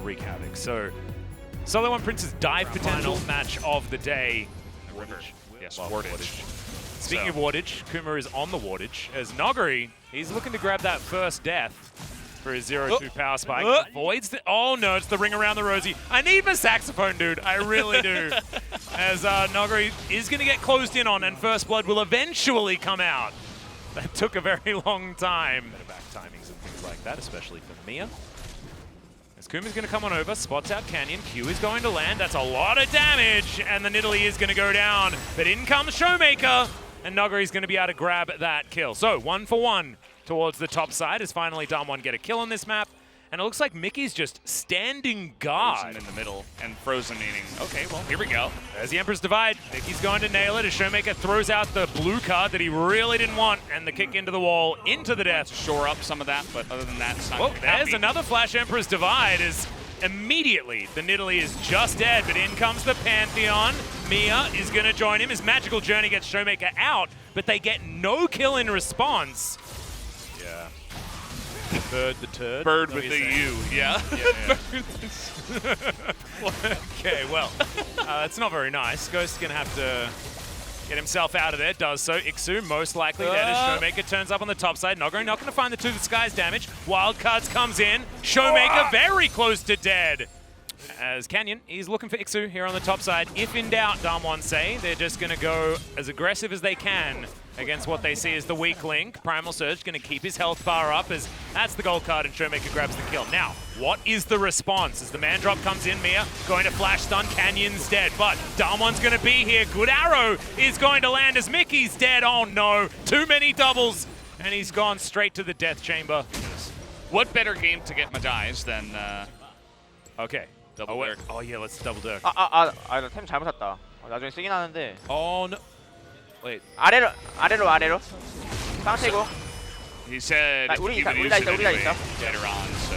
wreak havoc. So, Solo and Prince's dive potential match of the day. Wardage. Yes, Well, wardage. Speaking of wardage, Kuma is on the wardage as Noguri, he's looking to grab that first death for his 0-2 power spike. Avoids the, oh no, it's the ring around the rosy. I need my saxophone, dude. I really do. As Noguri is going to get closed in on and First Blood will eventually come out. That took a very long time. Better back timings and things like that, especially for Mia. As Kuma's going to come on over, spots out Canyon. Q is going to land. That's a lot of damage, and the Nidalee is going to go down. But in comes Showmaker, and Noguri's going to be able to grab that kill. So 1 for 1 towards the top side as finally Damwon get a kill on this map. And it looks like Mickey's just standing guard. Frozen in the middle, and Frozen meaning, okay, well, here we go. There's the Emperor's Divide. Mickey's going to nail it as Showmaker throws out the blue card that he really didn't want, and the kick into the wall, into the death. Shore up some of that, but other than that, it's not Well, gonna there's happen. another Flash Emperor's Divide as immediately the Nidalee is just dead, but in comes the Pantheon. Mia is going to join him. His Magical Journey gets Showmaker out, but they get no kill in response. Yeah. Bird the turd. Bird with the U, yeah. Okay, well, that's not very nice. Ghost's going to have to get himself out of there. Does so. Iksu most likely dead as Showmaker turns up on the top side. Noguri not going to find the To the Skies damage. Wildcards comes in. Showmaker very close to dead. As Canyon, he's looking for Iksu here on the top side. If in doubt, Damwon say, they're just going to go as aggressive as they can against what they see as the weak link. Primal Surge going to keep his health bar up as that's the gold card and Showmaker grabs the kill. Now, what is the response? As the man drop comes in, Mia going to flash stun, Canyon's dead, but Damwon's going to be here. Good arrow is going to land as Mickey's dead. Oh no, too many doubles, and he's gone straight to the death chamber. What better game to get Majais than Okay. Double Dirk? Oh yeah, let's double Dirk. 나 템 잘못 샀다. 나중에 쓰긴 하는데. Oh no. Wait. 아래로. 쌍태고. He said 우리 he 있다, would 우리 다 use it 있다, 우리 다 anyway 있다. later on, so.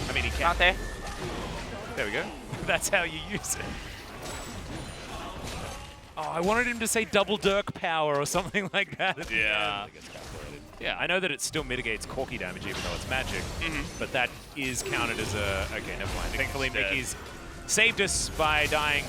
I mean, he can. 쌍태. There we go. That's how you use it. Oh, I wanted him to say double Dirk power or something like that. Yeah. Yeah, I know that it still mitigates Corki damage even though it's magic, but that is counted as a... Okay, never mind. Thankfully, Mickey's saved us by dying.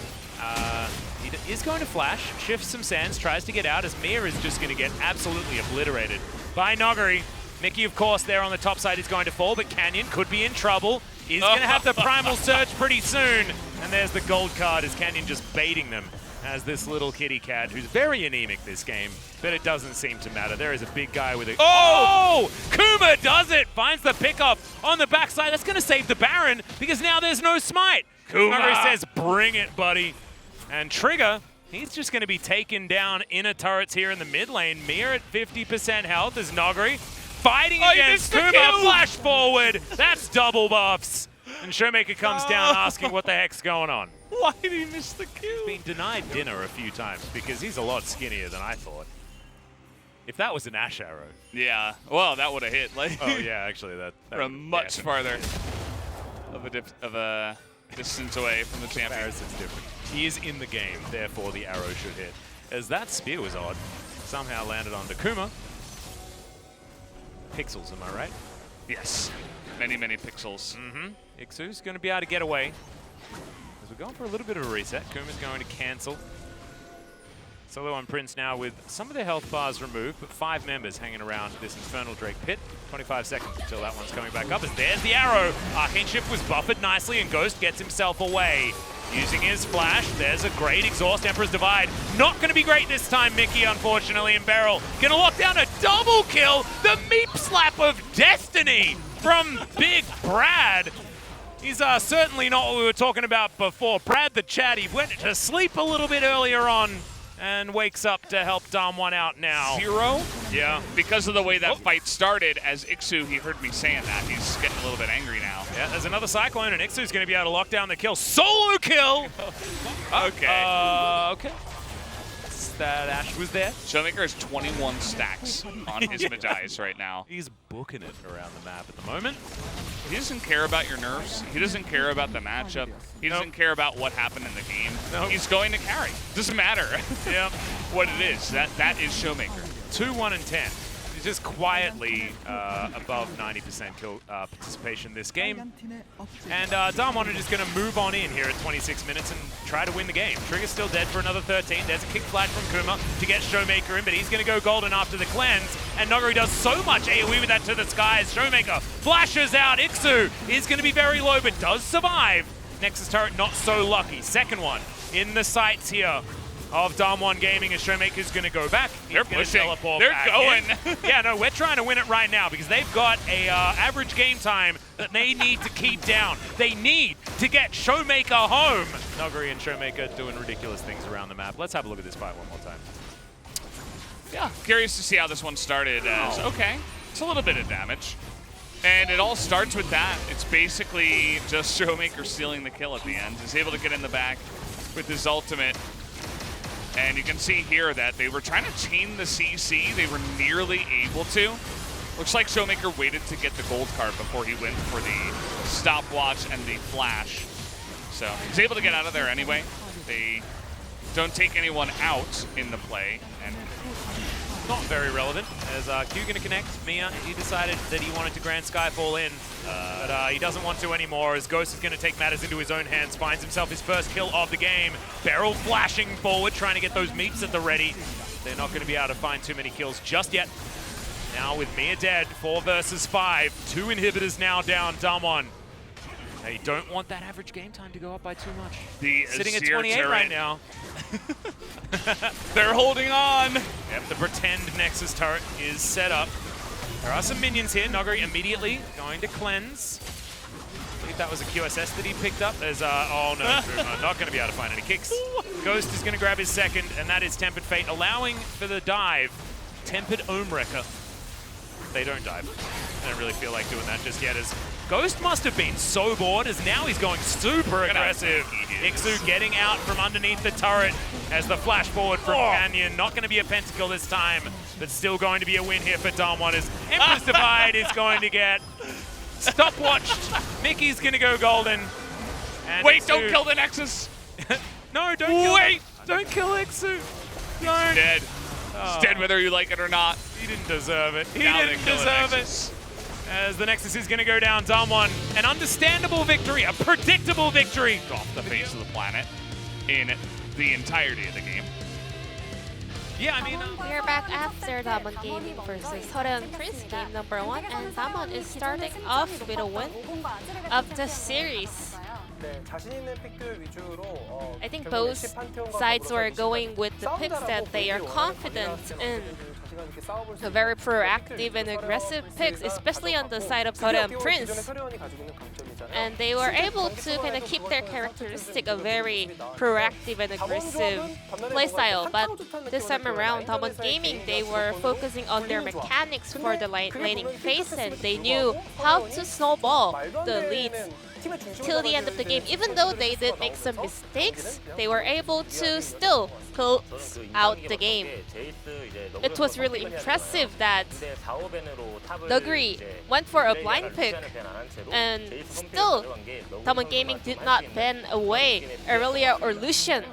He is going to flash, shifts some sands, tries to get out as Mia is just going to get absolutely obliterated by Noguri. Mickey, of course, there on the top side is going to fall, but Canyon could be in trouble. He's going to have the Primal Surge pretty soon. And there's the gold card as Canyon just baiting them as this little kitty cat who's very anemic this game, but it doesn't seem to matter. There is a big guy with a... Oh! Kuma does it! Finds the pickup on the backside. That's going to save the Baron because now there's no smite. Kuma says, bring it, buddy. And Trigger, he's just going to be taken down inner turrets here in the mid lane. Mia at 50% health as Noguri fighting against Kuma. Flash forward. That's double buffs. And Showmaker comes down asking what the heck's going on. Why did he miss the kill? He's been denied dinner a few times because he's a lot skinnier than I thought. If that was an Ash arrow. Yeah, well, that would have hit. Like, Oh yeah, actually that from much farther of a distance away from the champion. Comparison's different. He is in the game, therefore the arrow should hit. As that spear was odd, somehow landed on Kuma. Pixels, am I right? Yes, many pixels. Iksu's going to be able to get away. As we're going for a little bit of a reset, Kuma's going to cancel. Solo on Prince now with some of the health bars removed, but 5 members hanging around this Infernal Drake pit. 25 seconds until that one's coming back up. As there's the arrow. Arcane Shift was buffered nicely, and Ghost gets himself away. Using his flash, there's a great exhaust. Emperor's Divide. Not going to be great this time, Mickey, unfortunately, and Beryl. Going to lock down a double kill. The Meep Slap of Destiny from Big Brad. He's certainly not what we were talking about before. Brad the Chatty went to sleep a little bit earlier on and wakes up to help Damwon out now. 0? Yeah. Because of the way that fight started, as Iksu, he heard me saying that. He's getting a little bit angry now. Yeah, there's another Cyclone, and Iksu's going to be able to lock down the kill. Solo kill! Okay. Okay. That Ash was there. Showmaker has 21 stacks on his Majais right now. He's booking it around the map at the moment. He doesn't care about your nerfs. He doesn't care about the matchup. He doesn't care about what happened in the game. He's going to carry. Doesn't matter Yeah. what it is. That is Showmaker. 2, 1, and 10. just quietly above 90% kill participation this game. And Damwon are just going to move on in here at 26 minutes and try to win the game. Trigger's still dead for another 13. There's a kick flash from Kuma to get Showmaker in, but he's going to go golden after the cleanse. And Noguri does so much AoE with that to the skies. Showmaker flashes out. Ixu is going to be very low, but does survive. Nexus turret not so lucky. Second one in the sights here of Damwon Gaming as Showmaker's going to go back. They're pushing. They're going. Yeah, no, we're trying to win it right now because they've got a average game time that they need to keep down. They need to get Showmaker home. Noguri and Showmaker doing ridiculous things around the map. Let's have a look at this fight one more time. Yeah, curious to see how this one started as, okay, it's a little bit of damage. And it all starts with that. It's basically just Showmaker stealing the kill at the end. He's able to get in the back with his ultimate. And you can see here that they were trying to chain the CC. They were nearly able to. Looks like Showmaker waited to get the gold card before he went for the stopwatch and the flash. So he's able to get out of there anyway. They don't take anyone out in the play. And not very relevant, as Q going to connect. Mia, he decided that he wanted to Grand Skyfall in, but he doesn't want to anymore, as Ghost is going to take matters into his own hands, finds himself his first kill of the game. Beryl flashing forward, trying to get those meeps at the ready. They're not going to be able to find too many kills just yet. Now with Mia dead, 4 versus 5, 2 inhibitors now down, Damwon. Now you don't want that average game time to go up by too much. Sitting at 28 turret right now. They're holding on. Yep, the pretend Nexus turret is set up. There are some minions here. Noguri immediately going to cleanse. I think that was a QSS that he picked up. There's, oh no, not going to be able to find any kicks. Ghost is going to grab his second, and that is Tempered Fate, allowing for the dive. Tempered Ohmwrecker. They don't dive. I don't really feel like doing that just yet, as Ghost must have been so bored, as now he's going super aggressive. Ixu getting out from underneath the turret as the flash forward from Canyon. Not going to be a pentacle this time, but still going to be a win here for Damwon, as Empress Divide is going to get stopwatched. Mickey's going to go golden. And wait, Ixu, don't kill the Nexus. No, don't kill him. Don't kill Ixu. He's dead. He's dead whether you like it or not. He didn't deserve it. He Now didn't deserve it. As the Nexus is going to go down, Damwon, an understandable victory, a predictable victory. Off the face of the planet in the entirety of the game. Yeah, I mean... We're back after Damwon Gaming versus Horeon Prince, game number 1, and Damwon is starting off with a win of the series. I think both sides were going with the picks that they are confident in. Very proactive and aggressive picks, especially on the side of Horeon Prince. And they were able to kind of keep their characteristic of very proactive and aggressive playstyle. But this time around, Damwon Gaming, they were focusing on their mechanics for the laning phase, and they knew how to snowball the leads till the end of the game. Even though they did make some mistakes, they were able to still close out the game. It was really impressive that Noguri went for a blind pick, and still Damwon Gaming did not ban away Aurelia or Lucian.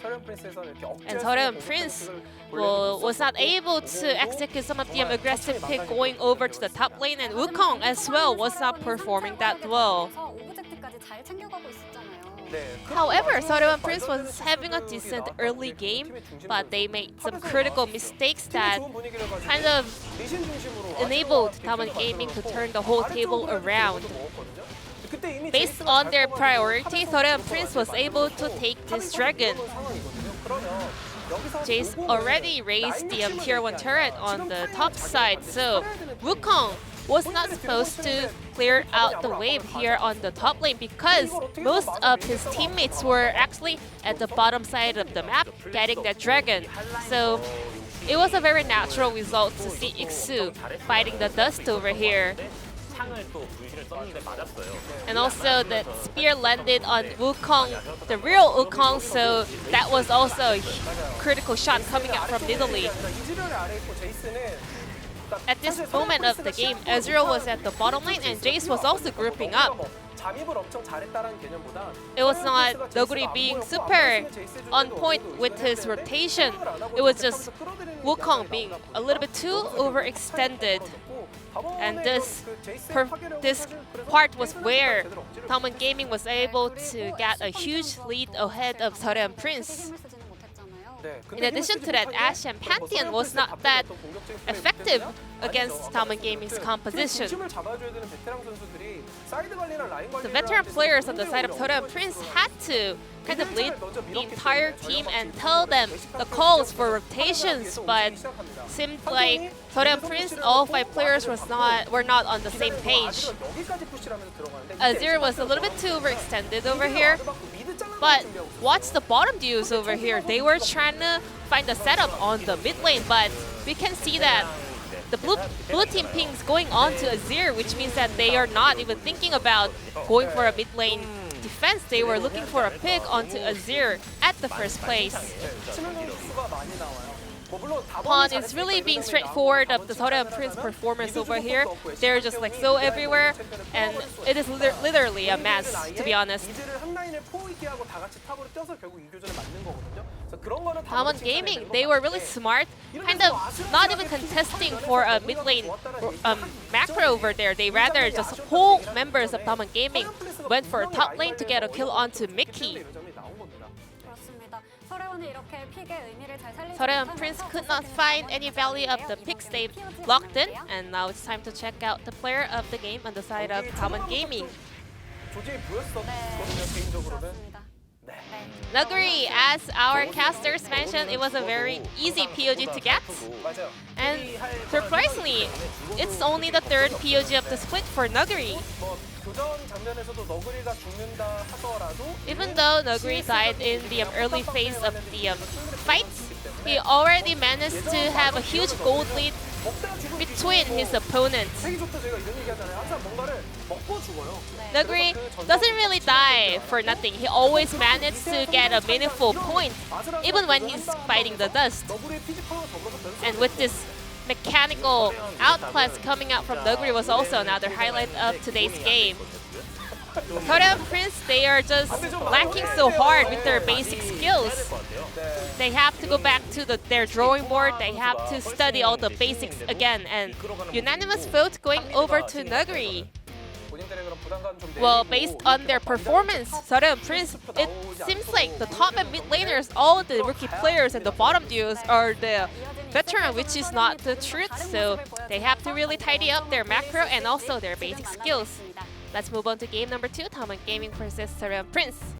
And Horeon Prince was not able to execute some of the aggressive pick going over to the top lane, and Wukong as well was not performing that well. However, Horeon Prince was having a decent early game, but they made some critical mistakes that kind of enabled Damwon Gaming to turn the whole table around. Based on their priorities, Horeon Prince was able to take this dragon. Jace already raised the tier 1 turret on the top side, so Wukong was not supposed to clear out the wave here on the top lane because most of his teammates were actually at the bottom side of the map getting that dragon. So it was a very natural result to see Ixu fighting the dust over here. And also the spear landed on Wukong, the real Wukong, so that was also a critical shot coming out from Nidalee. At this moment of the game, Ezreal was at the bottom lane and Jace was also grouping up. It was not Noguri being super on point with his rotation. It was just Wukong being a little bit too overextended. And this part was where Tamon Gaming was able to get a huge lead ahead of Seorean Prince. In addition to that, Ashe and Pantheon was not that effective against Tamon Gaming's composition. The veteran players on the side of Seorean Prince had to kind of lead the entire team and tell them the calls for rotations, but seemed like Seorean Prince, all 5 players were not on the same page. Azir was a little bit too overextended over here. But watch the bottom duos over here. They were trying to find a setup on the mid lane, but we can see that the blue team pings going on to Azir, which means that they are not even thinking about going for a mid lane defense. They were looking for a pick onto Azir at the first place. Pawn is really being straightforward of the Seorean Prince performance over here. They're just like so everywhere, and it is literally a mess, to be honest. Tamon Gaming, they were really smart, kind of not even contesting for a mid lane macro over there. They rather just whole members of Tamon Gaming went for a top lane to get a kill onto Mickey. Seorean Prince could not find any value of the picks they locked in, and now it's time to check out the player of the game on the side of Tamon Gaming. Nuguri, as our casters mentioned, it was a very easy POG to get. And surprisingly, it's only the 3rd POG of the split for Nuguri. Even though Nuguri died in the early phase of the fight, he already managed to have a huge gold lead between his opponents. Nuguri doesn't really die for nothing. He always managed to get a meaningful point, even when he's fighting the dust. And with this mechanical outclass coming out from Nuguri was also another highlight of today's game. Seorean Prince, they are just lacking so hard with their basic skills. They have to go back to their drawing board, they have to study all the basics again, and unanimous vote going over to Nuguri. Well, based on their performance, Seorean Prince, it seems like the top and mid laners, all the rookie players and the bottom duos are the veteran, which is not the truth, so they have to really tidy up their macro and also their basic skills. Let's move on to game number 2, Tamon Gaming versus Seorean Prince.